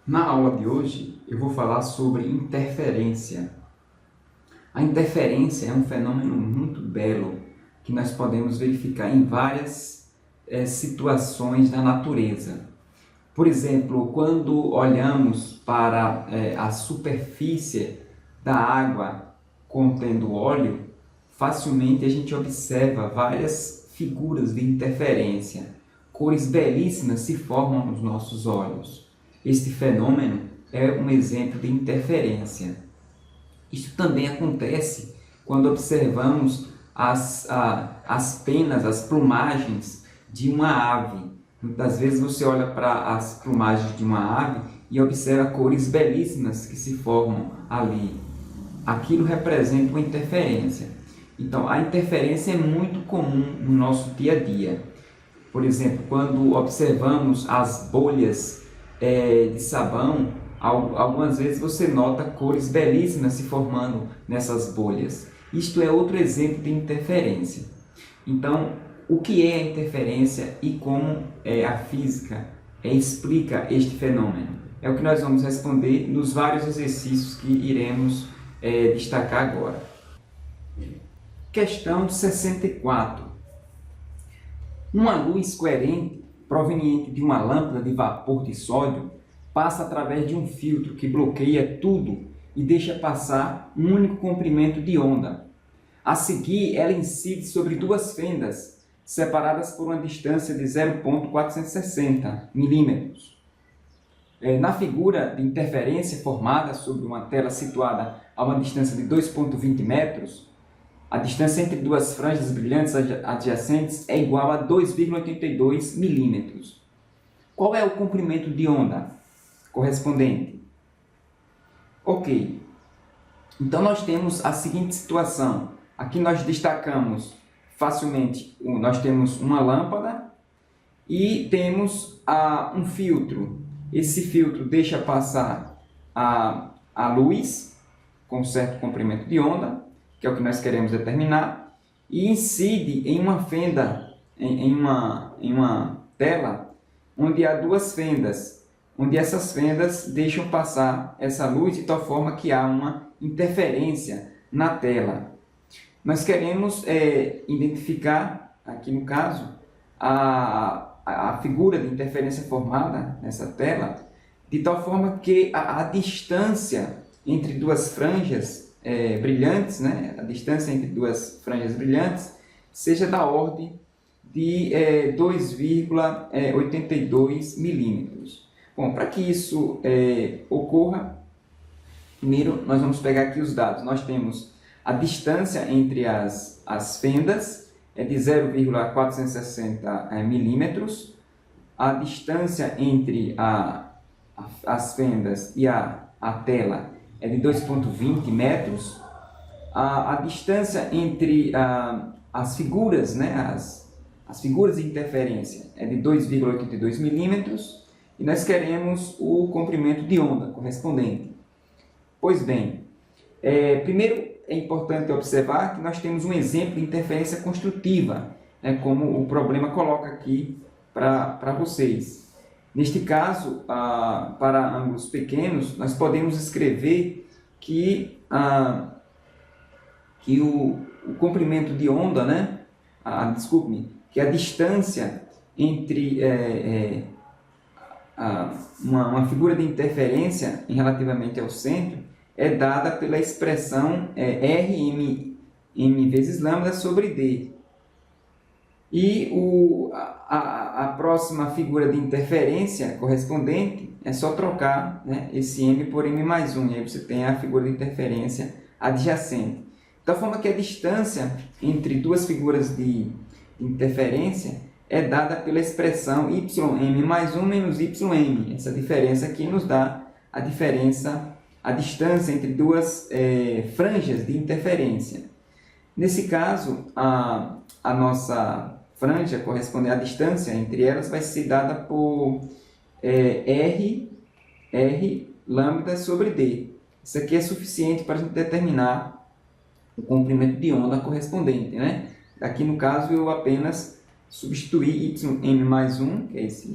Na aula de hoje, eu vou falar sobre interferência. A interferência é um fenômeno muito belo que nós podemos verificar em várias situações da natureza. Por exemplo, quando olhamos para a superfície da água contendo óleo, facilmente a gente observa várias figuras de interferência. Cores belíssimas se formam nos nossos olhos. Este fenômeno é um exemplo de interferência. Isso também acontece quando observamos as penas, as plumagens de uma ave. Muitas vezes você olha para as plumagens de uma ave e observa cores belíssimas que se formam ali. Aquilo representa uma interferência. Então, a interferência é muito comum no nosso dia a dia. Por exemplo, quando observamos as bolhas de sabão, algumas vezes você nota cores belíssimas se formando nessas bolhas. Isto é outro exemplo de interferência. Então, o que é a interferência e como a física explica este fenômeno? É o que nós vamos responder nos vários exercícios que iremos destacar agora. Questão 64. Uma luz coerente proveniente de uma lâmpada de vapor de sódio passa através de um filtro que bloqueia tudo e deixa passar um único comprimento de onda. A seguir, ela incide sobre duas fendas separadas por uma distância de 0,460 milímetros. Na figura de interferência formada sobre uma tela situada a uma distância de 2,20 metros, a distância entre duas franjas brilhantes adjacentes é igual a 2,82 milímetros. Qual é o comprimento de onda correspondente? Ok. Então, nós temos a seguinte situação. Aqui nós destacamos facilmente, nós temos uma lâmpada e temos um filtro. Esse filtro deixa passar a luz com certo comprimento de onda, que é o que nós queremos determinar, e incide em uma fenda, em uma tela, onde há duas fendas, onde essas fendas deixam passar essa luz de tal forma que há uma interferência na tela. Nós queremos identificar, aqui no caso, a figura de interferência formada nessa tela, de tal forma que a distância entre duas franjas brilhantes, né? A distância entre duas franjas brilhantes, seja da ordem de 2,82 milímetros. Bom, para que isso ocorra, primeiro nós vamos pegar aqui os dados. Nós temos a distância entre as fendas é de 0,460 milímetros, a distância entre as fendas e a tela é de 2,20 metros, a distância entre as figuras, né, as figuras de interferência é de 2,82 milímetros e nós queremos o comprimento de onda correspondente. Pois bem, primeiro é importante observar que nós temos um exemplo de interferência construtiva, né, como o problema coloca aqui para vocês. Neste caso, para ângulos pequenos, nós podemos escrever que o comprimento de onda, né? Que a distância entre uma figura de interferência relativamente ao centro é dada pela expressão Rm vezes lambda sobre D. E a próxima figura de interferência correspondente é só trocar, né, esse M por M mais 1, e aí você tem a figura de interferência adjacente. De tal forma que a distância entre duas figuras de interferência é dada pela expressão Ym mais 1 menos Ym. Essa diferença aqui nos dá a distância entre duas franjas de interferência. Nesse caso, a nossa franja correspondente à distância entre elas vai ser dada por R lambda sobre D. Isso aqui é suficiente para a gente determinar o comprimento de onda correspondente, né? Aqui no caso eu apenas substituí Ym mais 1, que é essa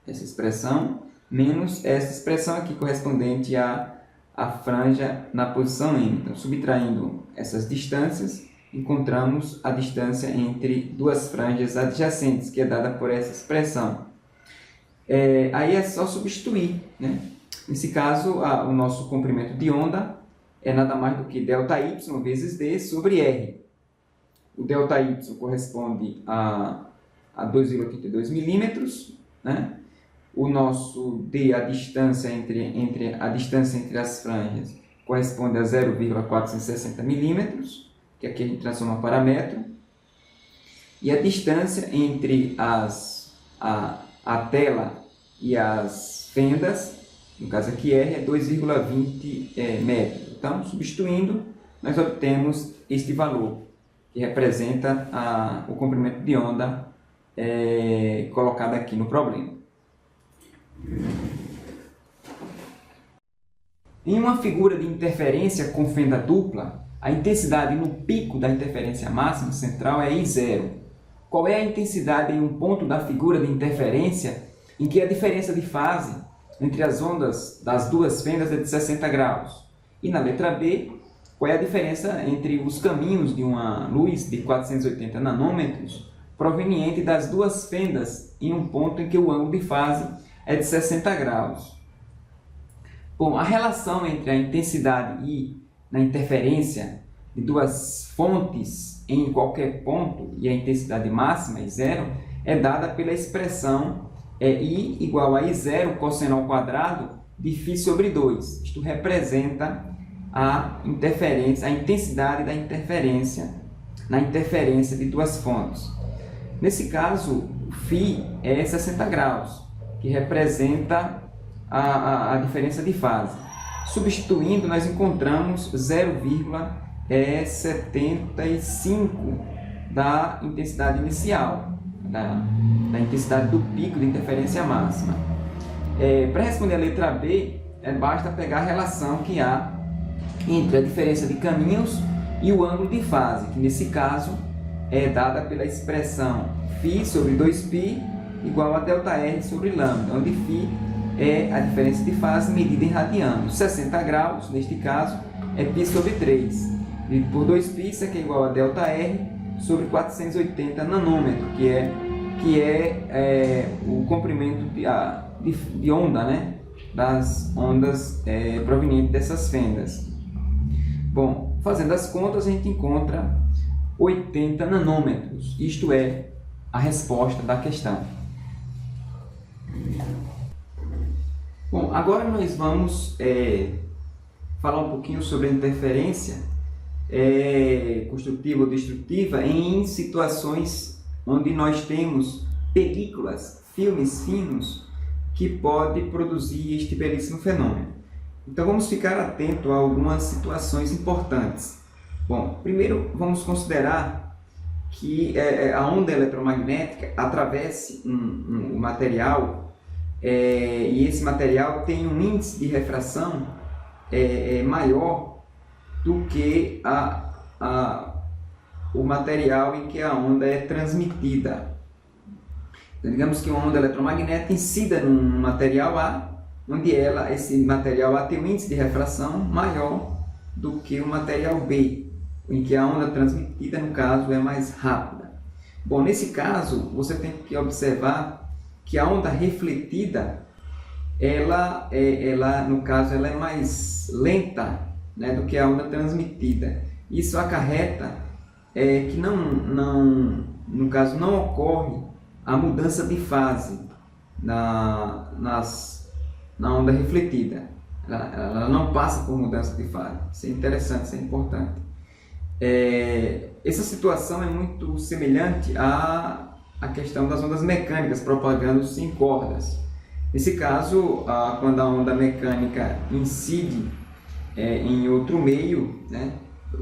expressão, menos essa expressão aqui correspondente à franja na posição M. Então, subtraindo essas distâncias, encontramos a distância entre duas franjas adjacentes, que é dada por essa expressão. Aí é só substituir, né? Nesse caso, o nosso comprimento de onda é nada mais do que ΔY vezes D sobre R. O ΔY corresponde a 2,82 milímetros, né? O nosso D, a distância entre as franjas, corresponde a 0,460 milímetros, que aqui a gente transforma para metro. E a distância entre a tela e as fendas, no caso aqui R, é 2,20 metros. Então, substituindo, nós obtemos este valor, que representa o comprimento de onda colocado aqui no problema. Em uma figura de interferência com fenda dupla, a intensidade no pico da interferência máxima central é I0. Qual é a intensidade em um ponto da figura de interferência em que a diferença de fase entre as ondas das duas fendas é de 60 graus? E na letra B, qual é a diferença entre os caminhos de uma luz de 480 nanômetros proveniente das duas fendas em um ponto em que o ângulo de fase é de 60 graus? Bom, a relação entre a intensidade I na interferência de duas fontes em qualquer ponto e a intensidade máxima, I0, é dada pela expressão I igual a I0 cosseno ao quadrado de φ sobre 2. Isto representa a intensidade da interferência na interferência de duas fontes. Nesse caso, o φ é 60 graus, que representa a diferença de fase. Substituindo, nós encontramos 0,75 da intensidade inicial, da intensidade do pico de interferência máxima. Para responder a letra B, basta pegar a relação que há entre a diferença de caminhos e o ângulo de fase, que nesse caso é dada pela expressão φ sobre 2π igual a ΔR sobre λ, onde φ é a diferença de fase medida em radianos. 60 graus, neste caso, é π sobre 3. Dividido por 2π, isso aqui é igual a ΔR sobre 480 nanômetros, que é o comprimento de onda, né? Das ondas provenientes dessas fendas. Bom, fazendo as contas, a gente encontra 80 nanômetros. Isto é a resposta da questão. Bom, agora nós vamos falar um pouquinho sobre a interferência construtiva ou destrutiva em situações onde nós temos películas, filmes finos, que podem produzir este belíssimo fenômeno. Então vamos ficar atento a algumas situações importantes. Bom, primeiro vamos considerar que a onda eletromagnética atravessa um material e esse material tem um índice de refração maior do que o material em que a onda é transmitida. Então, digamos que uma onda eletromagnética incida num material A, onde esse material A tem um índice de refração maior do que o material B, em que a onda transmitida, no caso, é mais rápida. Bom, nesse caso, você tem que observar que a onda refletida, ela no caso, ela é mais lenta, né, do que a onda transmitida. Isso acarreta que no caso, não ocorre a mudança de fase na onda refletida. Ela não passa por mudança de fase. Isso é interessante, isso é importante. Essa situação é muito semelhante à questão das ondas mecânicas propagando-se em cordas. Nesse caso, quando a onda mecânica incide em outro meio, né,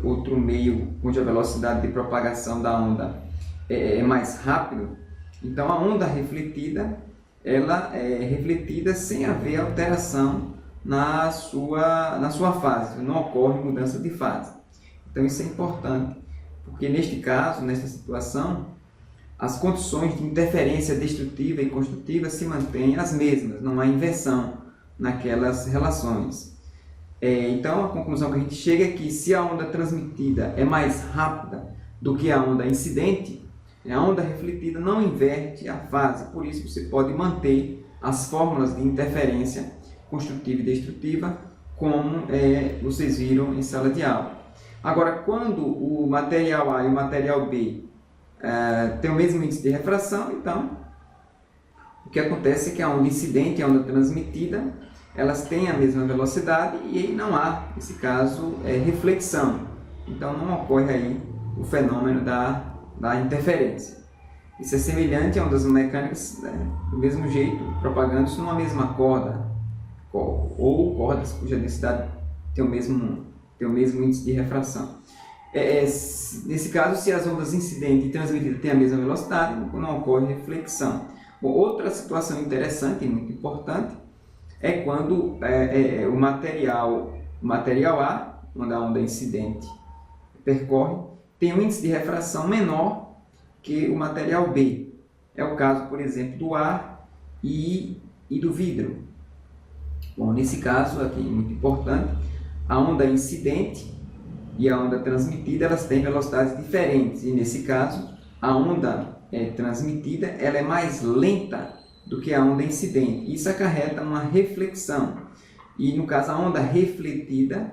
outro meio cuja velocidade de propagação da onda é mais rápido, então a onda refletida, ela é refletida sem haver alteração na sua fase, não ocorre mudança de fase. Então isso é importante, porque neste caso, nesta situação, as condições de interferência destrutiva e construtiva se mantêm as mesmas, não há inversão naquelas relações. Então, a conclusão que a gente chega é que se a onda transmitida é mais rápida do que a onda incidente, a onda refletida não inverte a fase, por isso você pode manter as fórmulas de interferência construtiva e destrutiva como vocês viram em sala de aula. Agora, quando o material A e o material B têm o mesmo índice de refração, então o que acontece é que a onda incidente e a onda transmitida elas têm a mesma velocidade e aí não há, nesse caso, reflexão. Então não ocorre aí o fenômeno da interferência. Isso é semelhante a ondas mecânicas, do mesmo jeito, propagando-se numa mesma corda, ou cordas cuja densidade tem o mesmo índice de refração. Nesse caso, se as ondas incidente e transmitida têm a mesma velocidade, não ocorre reflexão. Outra situação interessante e muito importante é quando o material A, onde a onda incidente percorre, tem um índice de refração menor que o material B. É o caso, por exemplo, do ar e do vidro. Bom, nesse caso aqui, muito importante, a onda incidente e a onda transmitida elas têm velocidades diferentes. E nesse caso, a onda transmitida ela é mais lenta do que a onda incidente. Isso acarreta uma reflexão. E no caso, a onda refletida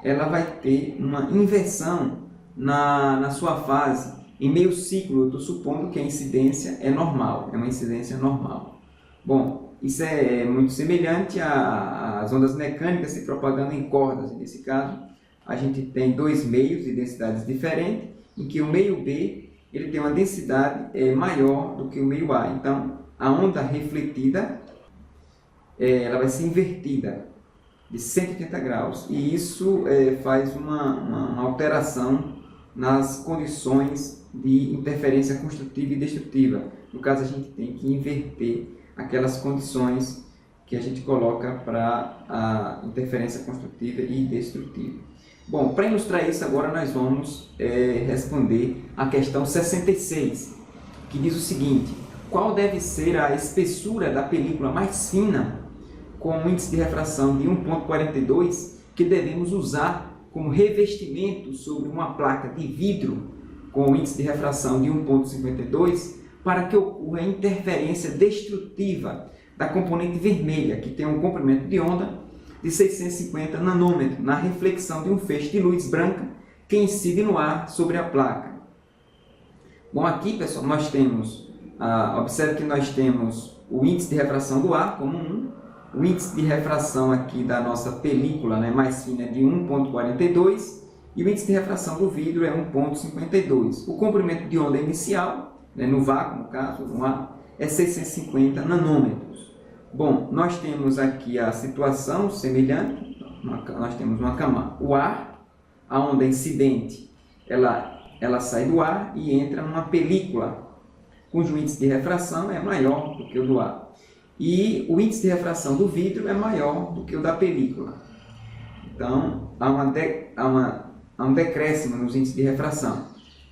ela vai ter uma inversão na sua fase. Em meio ciclo, eu estou supondo que a incidência é normal, é uma incidência normal. Bom, isso é muito semelhante às ondas mecânicas se propagando em cordas. Nesse caso, a gente tem dois meios de densidades diferentes, em que o meio B ele tem uma densidade maior do que o meio A. Então, a onda refletida ela vai ser invertida de 180 graus. E isso faz uma alteração nas condições de interferência construtiva e destrutiva. No caso, a gente tem que inverter aquelas condições que a gente coloca para a interferência construtiva e destrutiva. Bom, para ilustrar isso, agora nós vamos responder a questão 66, que diz o seguinte: qual deve ser a espessura da película mais fina com um índice de refração de 1,42 que devemos usar como revestimento sobre uma placa de vidro com índice de refração de 1,52 para que ocorra a interferência destrutiva da componente vermelha, que tem um comprimento de onda de 650 nanômetros, na reflexão de um feixe de luz branca que incide no ar sobre a placa. Bom, aqui, pessoal, nós temos, observe que nós temos o índice de refração do ar como 1, o índice de refração aqui da nossa película, mais fina, é de 1,42 e o índice de refração do vidro é 1,52. O comprimento de onda inicial, no vácuo, no caso, no ar, é 650 nanômetros. Bom, nós temos aqui a situação semelhante, nós temos uma camada, o ar, a onda incidente, ela sai do ar e entra numa película, cujo índice de refração é maior do que o do ar. E o índice de refração do vidro é maior do que o da película. Então, há um decréscimo nos índices de refração.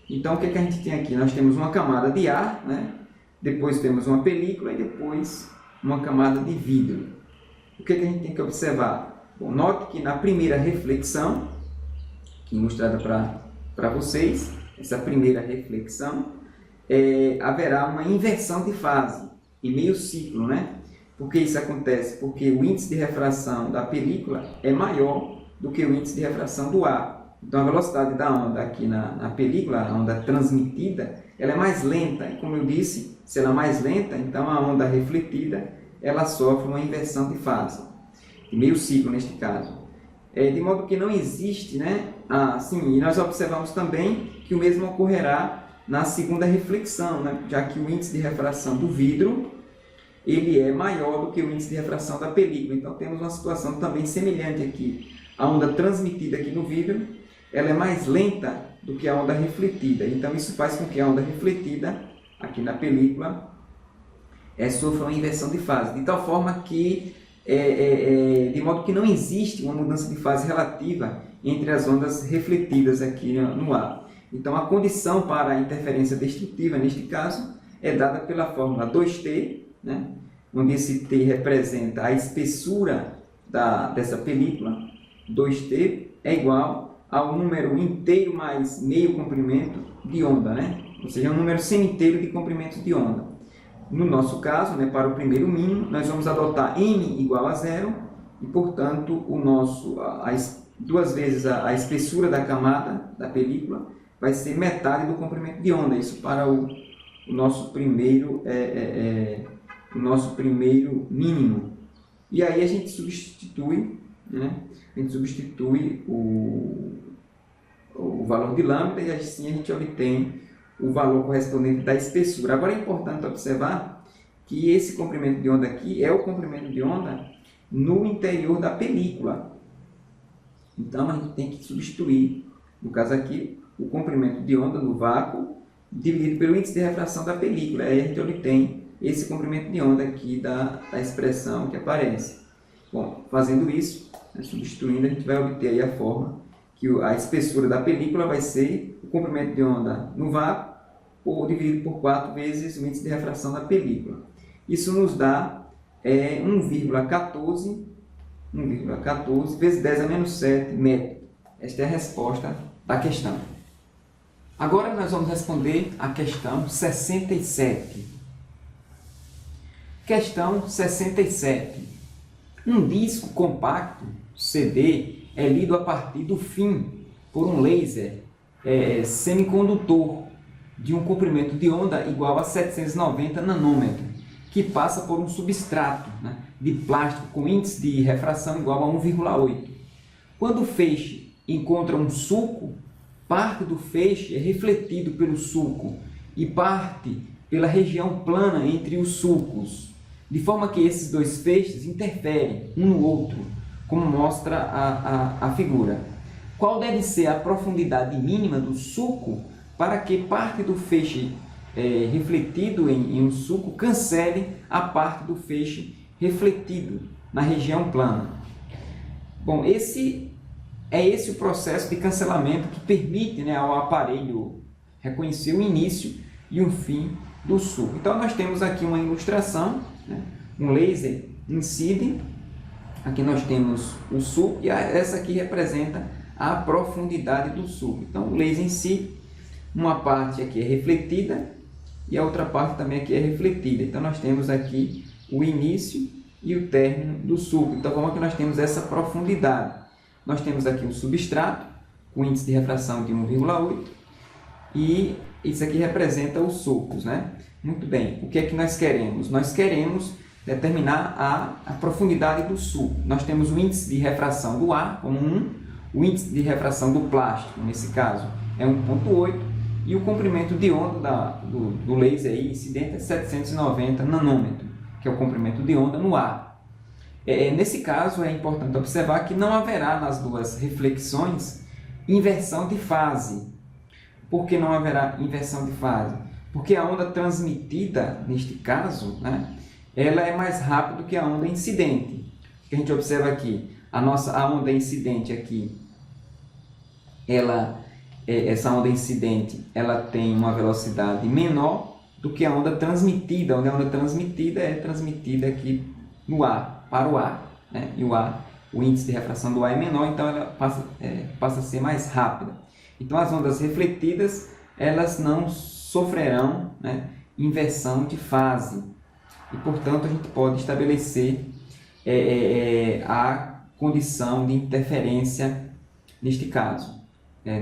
Então, o que a gente tem aqui? Nós temos uma camada de ar, depois temos uma película e depois uma camada de vidro. O que a gente tem que observar? Bom, note que na primeira reflexão, que é ilustrada para vocês, essa primeira reflexão, haverá uma inversão de fase em meio ciclo, Por que isso acontece? Porque o índice de refração da película é maior do que o índice de refração do ar. Então, a velocidade da onda aqui na película, a onda transmitida, ela é mais lenta. E como eu disse, se ela é mais lenta, então a onda refletida, ela sofre uma inversão de fase, de meio ciclo neste caso. De modo que não existe, e nós observamos também que o mesmo ocorrerá na segunda reflexão, já que o índice de refração do vidro ele é maior do que o índice de refração da película. Então, temos uma situação também semelhante aqui. A onda transmitida aqui no vidro ela é mais lenta do que a onda refletida. Então, isso faz com que a onda refletida aqui na película sofra uma inversão de fase, de tal forma que, de modo que não existe uma mudança de fase relativa entre as ondas refletidas aqui no ar. Então, a condição para a interferência destrutiva, neste caso, é dada pela fórmula 2T, né? Onde esse T representa a espessura dessa película. 2T é igual ao número inteiro mais meio comprimento de onda, né? Ou seja, é um número semi-inteiro de comprimento de onda. No nosso caso, né, para o primeiro mínimo, nós vamos adotar n igual a zero e, portanto, duas vezes a espessura da camada da película vai ser metade do comprimento de onda. Isso para o nosso primeiro mínimo. E aí a gente substitui, né? A gente substitui o valor de lambda e assim a gente obtém o valor correspondente da espessura. Agora é importante observar que esse comprimento de onda aqui é o comprimento de onda no interior da película. Então a gente tem que substituir, no caso aqui, o comprimento de onda no vácuo dividido pelo índice de refração da película. Aí a gente obtém esse comprimento de onda aqui da expressão que aparece. Bom, fazendo isso, né, substituindo, a gente vai obter aí a forma que a espessura da película vai ser o comprimento de onda no vácuo dividido por 4 vezes o índice de refração da película. Isso nos dá 1,14 vezes 10 a menos 7 metros. Esta é a resposta da questão. Agora nós vamos responder a questão 67. Questão 67. Um disco compacto, CD, é lido a partir do fim por um laser semicondutor de um comprimento de onda igual a 790 nanômetros, que passa por um substrato, né, de plástico com índice de refração igual a 1,8. Quando o feixe encontra um sulco, parte do feixe é refletido pelo sulco e parte pela região plana entre os sulcos, de forma que esses dois feixes interferem um no outro, como mostra a figura. Qual deve ser a profundidade mínima do sulco para que parte do feixe refletido em um sulco cancele a parte do feixe refletido na região plana? Bom, esse o processo de cancelamento que permite, né, ao aparelho reconhecer o início e o fim do sulco. Então nós temos aqui uma ilustração, né? Um laser incide, aqui nós temos o sulco e essa aqui representa a profundidade do sulco. Então o laser incide, uma parte aqui é refletida e a outra parte também aqui é refletida. Então nós temos aqui o início e o término do sulco. Então como é que nós temos essa profundidade? Nós temos aqui um substrato com índice de refração de 1,8 e isso aqui representa os sulcos, né? Muito bem, o que é que nós queremos? Nós queremos determinar a profundidade do sulco. Nós temos o índice de refração do ar como 1, o índice de refração do plástico, nesse caso, é 1,8 e o comprimento de onda do laser aí, incidente é 790 nanômetros, que é o comprimento de onda no ar. Nesse caso, é importante observar que não haverá nas duas reflexões inversão de fase. Por que não haverá inversão de fase? Porque a onda transmitida, neste caso, né, ela é mais rápida que a onda incidente. O que a gente observa aqui, a onda incidente aqui, essa onda incidente, ela tem uma velocidade menor do que a onda transmitida, onde a onda transmitida é transmitida aqui no ar, para o ar, né? E o índice de refração do ar é menor, então ela passa a ser mais rápida. Então as ondas refletidas, elas não sofrerão, né, inversão de fase e, portanto, a gente pode estabelecer a condição de interferência neste caso.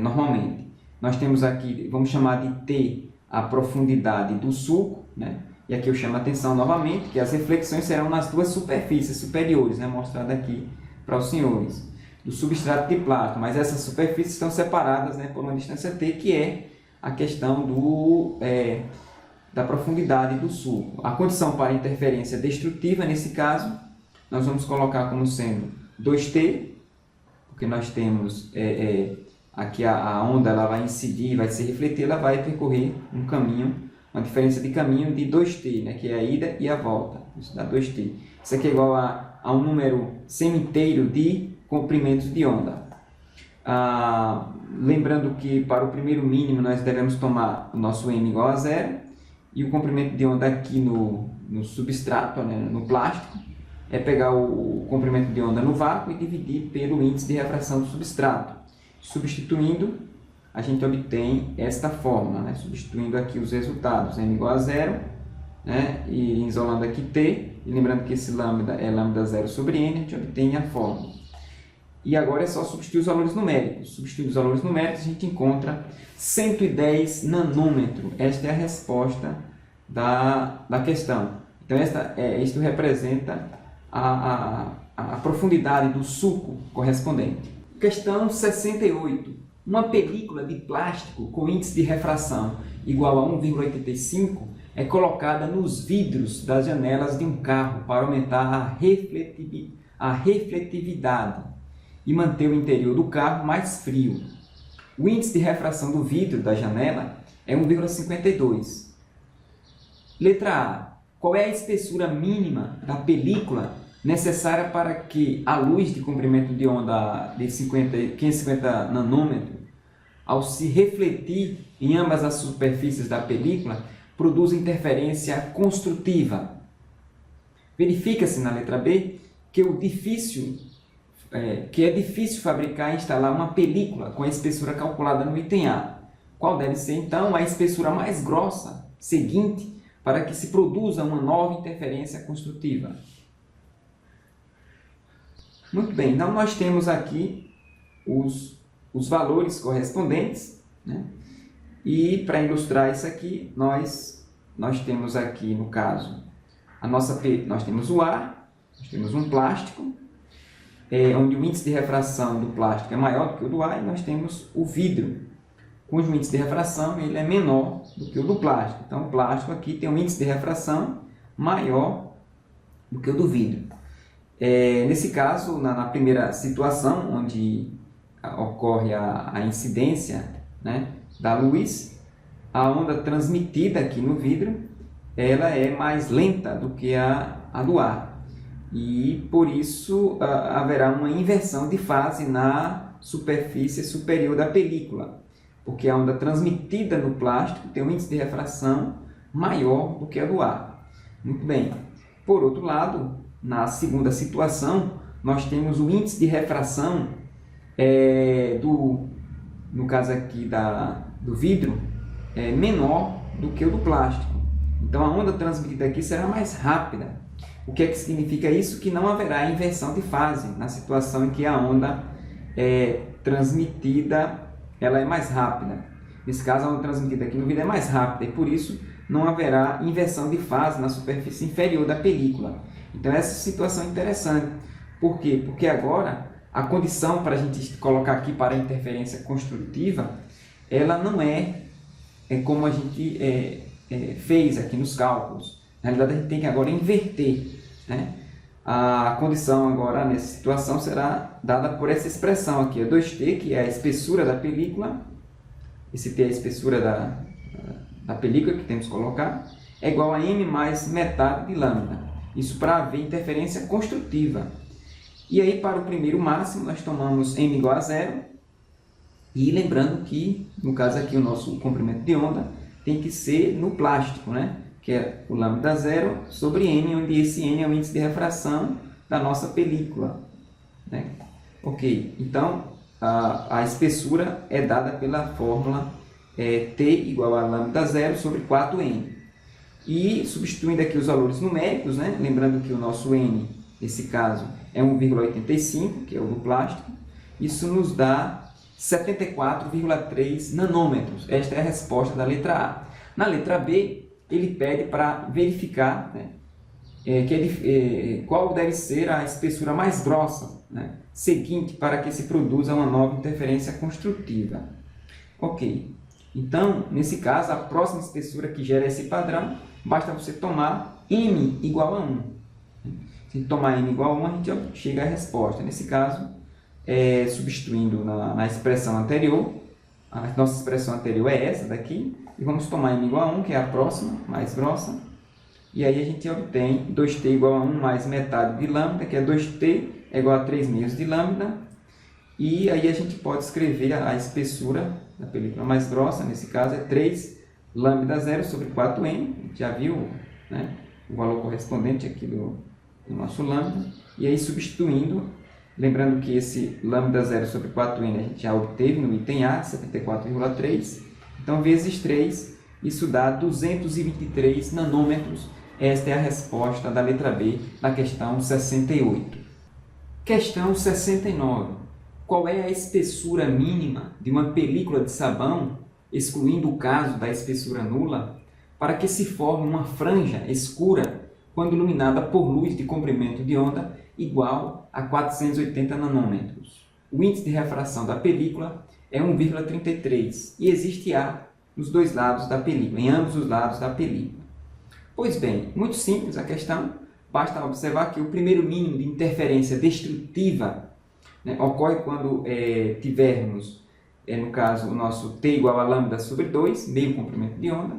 Normalmente, nós temos aqui, vamos chamar de T a profundidade do sulco, né? E aqui eu chamo a atenção novamente que as reflexões serão nas duas superfícies superiores, né, mostrada aqui para os senhores, do substrato de plástico, mas essas superfícies estão separadas, né, por uma distância T, que é a questão da profundidade do sulco. A condição para interferência destrutiva, nesse caso, nós vamos colocar como sendo 2T, porque nós temos aqui a onda, ela vai incidir, vai se refletir, ela vai percorrer um caminho, uma diferença de caminho de 2T, né, que é a ida e a volta. Isso dá 2T. Isso aqui é igual a um número semi-inteiro de comprimentos de onda. Lembrando que para o primeiro mínimo nós devemos tomar o nosso m igual a zero e o comprimento de onda aqui no substrato, né, no plástico, é pegar o comprimento de onda no vácuo e dividir pelo índice de refração do substrato. Substituindo, a gente obtém esta fórmula, né, substituindo aqui os resultados, m igual a zero, né, e isolando aqui t, e lembrando que esse lambda é lambda 0 sobre n, a gente obtém a fórmula. E agora é só substituir os valores numéricos. Substituindo os valores numéricos, a gente encontra 110 nanômetros. Esta é a resposta da questão. Então, isto representa a profundidade do suco correspondente. Questão 68. Uma película de plástico com índice de refração igual a 1,85 é colocada nos vidros das janelas de um carro para aumentar a refletividade e manter o interior do carro mais frio. O índice de refração do vidro da janela é 1,52. Letra A. Qual é a espessura mínima da película necessária para que a luz de comprimento de onda de 550 nanômetros, ao se refletir em ambas as superfícies da película, produza interferência construtiva? Verifica-se na letra B que é difícil fabricar e instalar uma película com a espessura calculada no item A. Qual deve ser, então, a espessura mais grossa seguinte para que se produza uma nova interferência construtiva? Muito bem, então nós temos aqui os valores correspondentes, né? E para ilustrar isso aqui, nós temos aqui, no caso, nós temos o ar, nós temos um plástico, onde o índice de refração do plástico é maior do que o do ar, e nós temos o vidro, cujo índice de refração ele é menor do que o do plástico. Então, o plástico aqui tem um índice de refração maior do que o do vidro. Nesse caso, na primeira situação, onde ocorre a incidência, né, da luz, a onda transmitida aqui no vidro ela é mais lenta do que a do ar. E por isso haverá uma inversão de fase na superfície superior da película, porque a onda transmitida no plástico tem um índice de refração maior do que a do ar. Muito bem. Por outro lado, na segunda situação, nós temos o índice de refração no caso aqui do vidro, menor do que o do plástico. Então a onda transmitida aqui será mais rápida. O que é que significa isso? Que não haverá inversão de fase na situação em que a onda transmitida ela é mais rápida. Nesse caso, a onda transmitida aqui no vidro é mais rápida e por isso não haverá inversão de fase na superfície inferior da película. Então essa situação é interessante. Por quê? Porque agora a condição para a gente colocar aqui para a interferência construtiva, ela não é como a gente fez aqui nos cálculos. Na realidade, a gente tem que agora inverter, né? A condição agora, nessa situação, será dada por essa expressão aqui, 2T, que é a espessura da película. Esse T é a espessura da película que temos que colocar, é igual a M mais metade de lambda. Isso para haver interferência construtiva. E aí, para o primeiro máximo, nós tomamos M igual a zero. E lembrando que, no caso aqui, o nosso comprimento de onda tem que ser no plástico, né? Que é o lambda zero sobre N, onde esse N é o índice de refração da nossa película, né? Ok, então a espessura é dada pela fórmula T igual a lambda zero sobre 4N. E substituindo aqui os valores numéricos, né? Lembrando que o nosso N, nesse caso, é 1,85, que é o do plástico, isso nos dá 74,3 nanômetros. Esta é a resposta da letra A. Na letra B, ele pede para verificar, né, qual deve ser a espessura mais grossa, né, seguinte para que se produza uma nova interferência construtiva. Ok, então, nesse caso, a próxima espessura que gera esse padrão, basta você tomar M igual a 1. Se tomar M igual a 1, a gente chega à resposta. Nesse caso, substituindo na expressão anterior, a nossa expressão anterior é essa daqui, e vamos tomar M igual a 1, que é a próxima, mais grossa, e aí a gente obtém 2T igual a 1 mais metade de lambda, que é 2T é igual a 3 meios de lambda, e aí a gente pode escrever a espessura da película mais grossa, nesse caso é 3 lambda 0 sobre 4n, a gente já viu, né, o valor correspondente aqui do nosso lambda, e aí substituindo, lembrando que esse lambda 0 sobre 4n a gente já obteve no item A, 74,3, então vezes 3, isso dá 223 nanômetros. Esta é a resposta da letra B da questão 68. Questão 69. Qual é a espessura mínima de uma película de sabão, excluindo o caso da espessura nula, para que se forme uma franja escura quando iluminada por luz de comprimento de onda igual a 480 nanômetros? O índice de refração da película é 1,33 e existe A nos dois lados da película, em ambos os lados da película. Pois bem, muito simples a questão, basta observar que o primeiro mínimo de interferência destrutiva, né, ocorre quando tivermos, no caso, o nosso T igual a lambda sobre 2, meio comprimento de onda,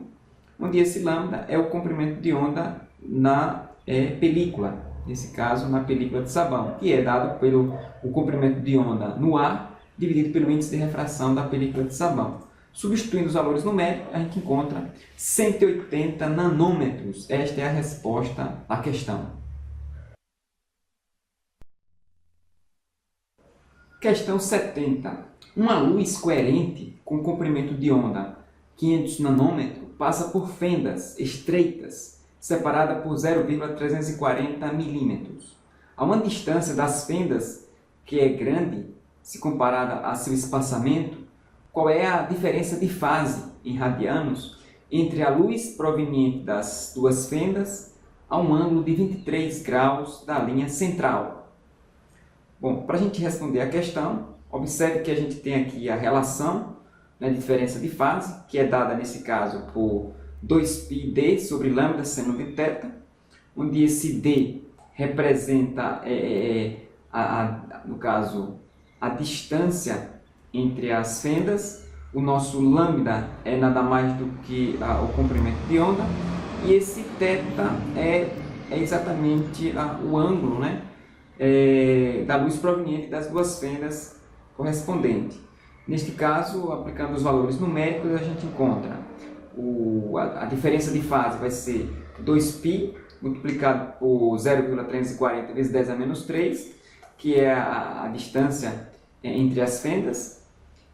onde esse lambda é o comprimento de onda na película, nesse caso na película de sabão, que é dado pelo o comprimento de onda no ar dividido pelo índice de refração da película de sabão. Substituindo os valores numéricos, a gente encontra 180 nanômetros. Esta é a resposta à questão. Questão 70. Uma luz coerente com comprimento de onda 500 nanômetros passa por fendas estreitas, separada por 0,340 milímetros. A uma distância das fendas, que é grande, se comparada a seu espaçamento, qual é a diferença de fase em radianos entre a luz proveniente das duas fendas a um ângulo de 23 graus da linha central? Bom, para a gente responder a questão, observe que a gente tem aqui a relação, né, de diferença de fase, que é dada nesse caso por 2πd sobre lambda seno de θ, onde esse d representa, no caso, a distância entre as fendas. O nosso lambda é nada mais do que o comprimento de onda, e esse θ é exatamente o ângulo, né, da luz proveniente das duas fendas correspondentes. Neste caso, aplicando os valores numéricos, a gente encontra a diferença de fase vai ser 2π multiplicado por 0,340 vezes 10 a menos 3, que é a distância entre as fendas,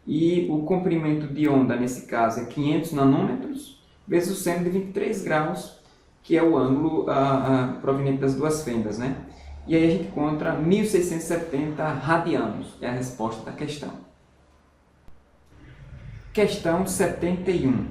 e o comprimento de onda, nesse caso, é 500 nanômetros, vezes o seno de 23 graus, que é o ângulo proveniente das duas fendas, né? E aí a gente encontra 1.670 radianos, é a resposta da questão. Questão 71.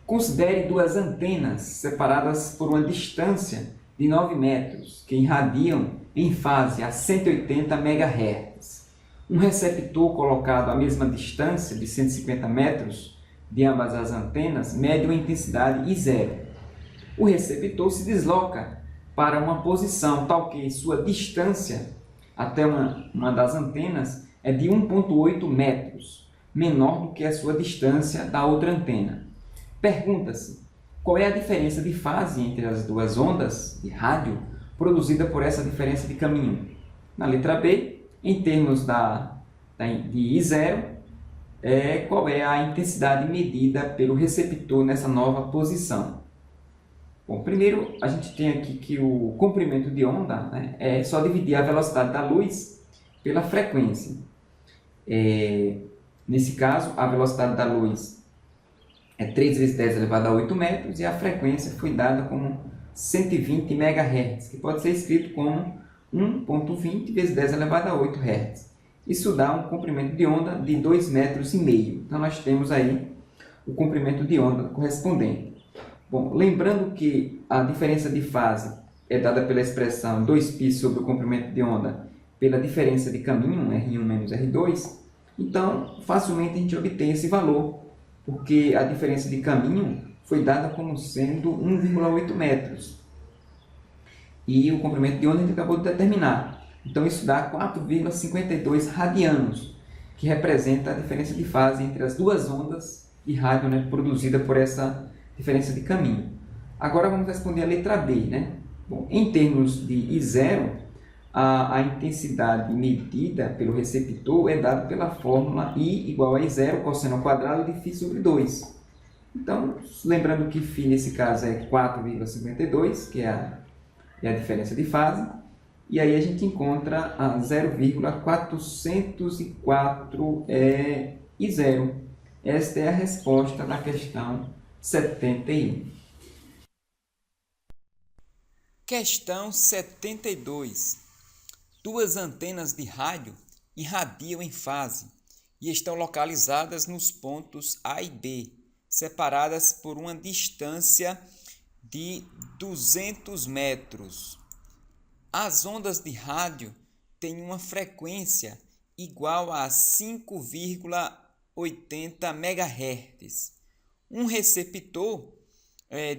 Considere duas antenas separadas por uma distância de 9 metros, que irradiam em fase a 180 MHz. Um receptor colocado à mesma distância de 150 metros de ambas as antenas mede uma intensidade I0. O receptor se desloca para uma posição tal que sua distância até uma das antenas é de 1,8 metros, menor do que a sua distância da outra antena. Pergunta-se, qual é a diferença de fase entre as duas ondas de rádio produzida por essa diferença de caminho? Na letra B, em termos de I0, qual é a intensidade medida pelo receptor nessa nova posição? Bom, primeiro a gente tem aqui que o comprimento de onda, né, é só dividir a velocidade da luz pela frequência. Nesse caso, a velocidade da luz é 3 vezes 10 elevado a 8 metros e a frequência foi dada como 120 MHz, que pode ser escrito como 1,20 vezes 10 elevado a 8 Hz. Isso dá um comprimento de onda de 2,5 metros. Então, nós temos aí o comprimento de onda correspondente. Bom, lembrando que a diferença de fase é dada pela expressão 2π sobre o comprimento de onda pela diferença de caminho, R1 menos R2, então, facilmente a gente obtém esse valor, porque a diferença de caminho foi dada como sendo 1,8 metros. E o comprimento de onda a gente acabou de determinar. Então, isso dá 4,52 radianos, que representa a diferença de fase entre as duas ondas de rádio, né, produzida por essa diferença de caminho. Agora vamos responder a letra B, né? Bom, em termos de I0, a intensidade medida pelo receptor é dada pela fórmula I igual a I0 cosseno ao quadrado de φ sobre 2. Então, lembrando que φ nesse caso é 4,52, que é a diferença de fase, e aí a gente encontra a 0,404 e 0. Esta é a resposta da questão 71. Questão 72. Duas antenas de rádio irradiam em fase e estão localizadas nos pontos A e B, separadas por uma distância de 200 metros. As ondas de rádio têm uma frequência igual a 5,80 MHz. Um receptor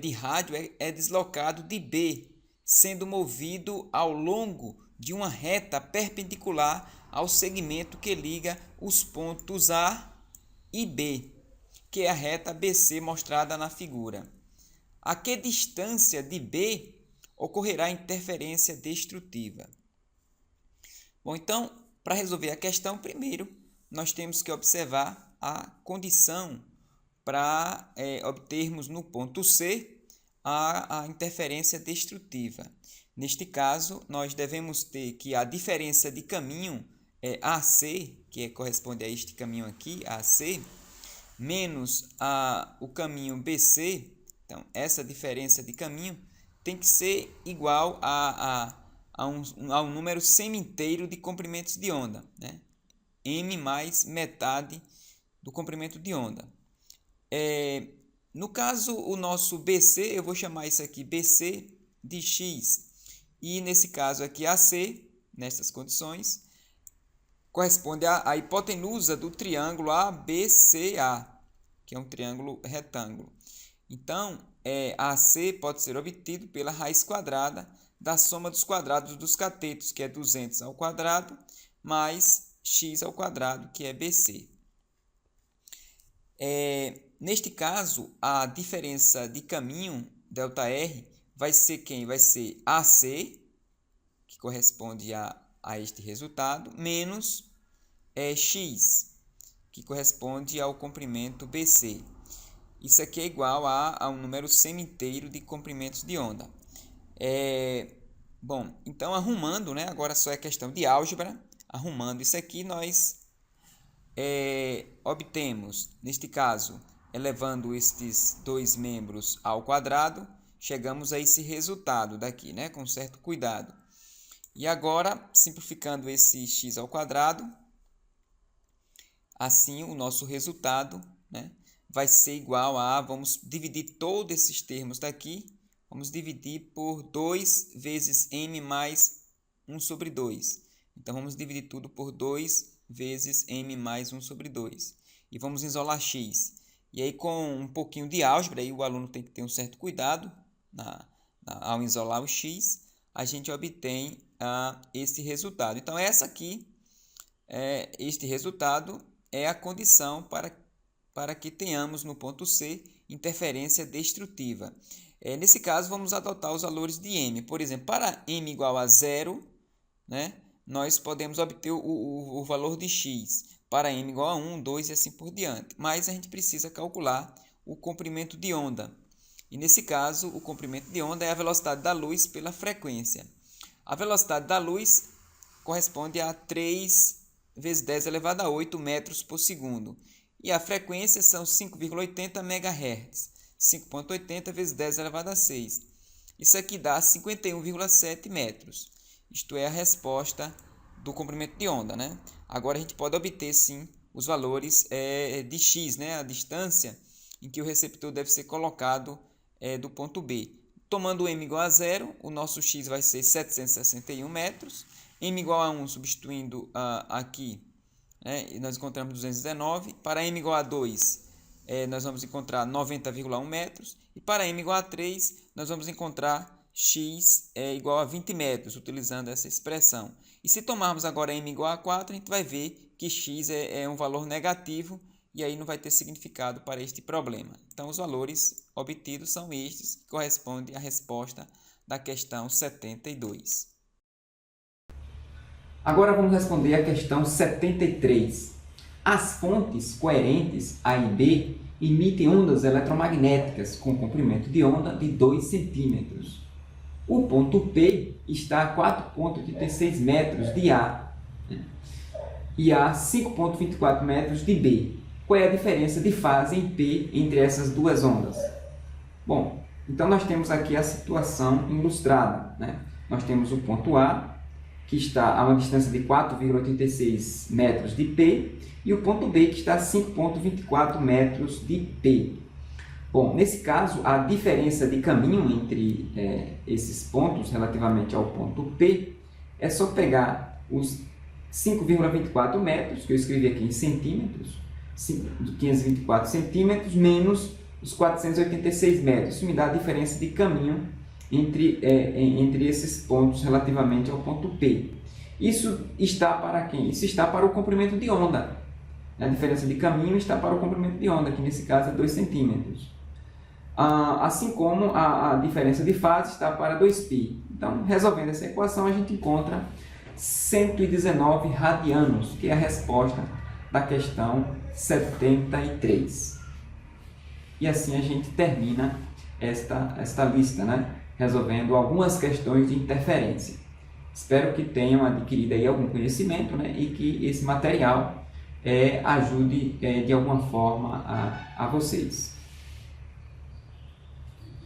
de rádio é deslocado de B, sendo movido ao longo de uma reta perpendicular ao segmento que liga os pontos A e B, que é a reta BC mostrada na figura. A que distância de B ocorrerá interferência destrutiva? Bom, então, para resolver a questão, primeiro nós temos que observar a condição para obtermos no ponto C a interferência destrutiva. Neste caso, nós devemos ter que a diferença de caminho AC, que corresponde a este caminho aqui, AC, menos o caminho BC, então essa diferença de caminho tem que ser igual ao número semi-inteiro de comprimentos de onda, né? M mais metade do comprimento de onda. No caso, o nosso BC, eu vou chamar isso aqui BC de X. E nesse caso aqui, AC, nessas condições, corresponde à hipotenusa do triângulo ABCA, que é um triângulo retângulo. Então, AC pode ser obtido pela raiz quadrada da soma dos quadrados dos catetos, que é 200 ao quadrado, mais x ao quadrado, que é BC. Neste caso, a diferença de caminho, ΔR, vai ser quem? Vai ser AC, que corresponde a este resultado, menos x, que corresponde ao comprimento BC. Isso aqui é igual a um número semi-inteiro de comprimentos de onda. Bom, então arrumando, né? Agora só é questão de álgebra. Arrumando isso aqui, nós obtemos, neste caso, elevando estes dois membros ao quadrado, chegamos a esse resultado daqui, né? Com certo cuidado. E agora, simplificando esse x ao quadrado, assim o nosso resultado, né, vai ser igual a, vamos dividir todos esses termos daqui, vamos dividir por 2 vezes m mais 1 sobre 2. Então, vamos dividir tudo por 2 vezes m mais 1 sobre 2. E vamos isolar x. E aí, com um pouquinho de álgebra, aí o aluno tem que ter um certo cuidado ao isolar o x, a gente obtém esse resultado. Então, este resultado é a condição para que tenhamos no ponto C interferência destrutiva. Nesse caso, vamos adotar os valores de m. Por exemplo, para m igual a 0, né, nós podemos obter o valor de x. Para m igual a 1, 2 e assim por diante. Mas a gente precisa calcular o comprimento de onda. E nesse caso, o comprimento de onda é a velocidade da luz pela frequência. A velocidade da luz corresponde a 3 vezes 10 elevado a 8 metros por segundo. E a frequência são 5,80 MHz. 5,80 vezes 10 elevado a 6. Isso aqui dá 51,7 metros. Isto é a resposta do comprimento de onda, né? Agora a gente pode obter, sim, os valores de x, né? A distância em que o receptor deve ser colocado do ponto B. Tomando m igual a 0, o nosso x vai ser 761 metros. M igual a 1, substituindo aqui, né, nós encontramos 219. Para m igual a 2, nós vamos encontrar 90,1 metros. E para m igual a 3, nós vamos encontrar x igual a 20 metros, utilizando essa expressão. E se tomarmos agora m igual a 4, a gente vai ver que x é um valor negativo e aí não vai ter significado para este problema. Então, os valores obtidos são estes, que correspondem à resposta da questão 72. Agora vamos responder a questão 73. As fontes coerentes A e B emitem ondas eletromagnéticas com comprimento de onda de 2 centímetros. O ponto P está a 4,86 metros de A, né, e a 5,24 metros de B. Qual é a diferença de fase em P entre essas duas ondas? Bom, então nós temos aqui a situação ilustrada, né? Nós temos o ponto A, que está a uma distância de 4,86 metros de P, e o ponto B, que está a 5,24 metros de P. Bom, nesse caso, a diferença de caminho entre esses pontos relativamente ao ponto P é só pegar os 5,24 metros, que eu escrevi aqui em centímetros, 524 centímetros, menos os 486 metros. Isso me dá a diferença de caminho entre esses pontos relativamente ao ponto P. Isso está para quem? Isso está para o comprimento de onda. A diferença de caminho está para o comprimento de onda, que nesse caso é 2 centímetros. Assim como a diferença de fase está para 2π. Então, resolvendo essa equação, a gente encontra 119 radianos, que é a resposta da questão 73. E assim a gente termina esta lista, né? Resolvendo algumas questões de interferência. Espero que tenham adquirido aí algum conhecimento, né? E que esse material ajude de alguma forma a vocês.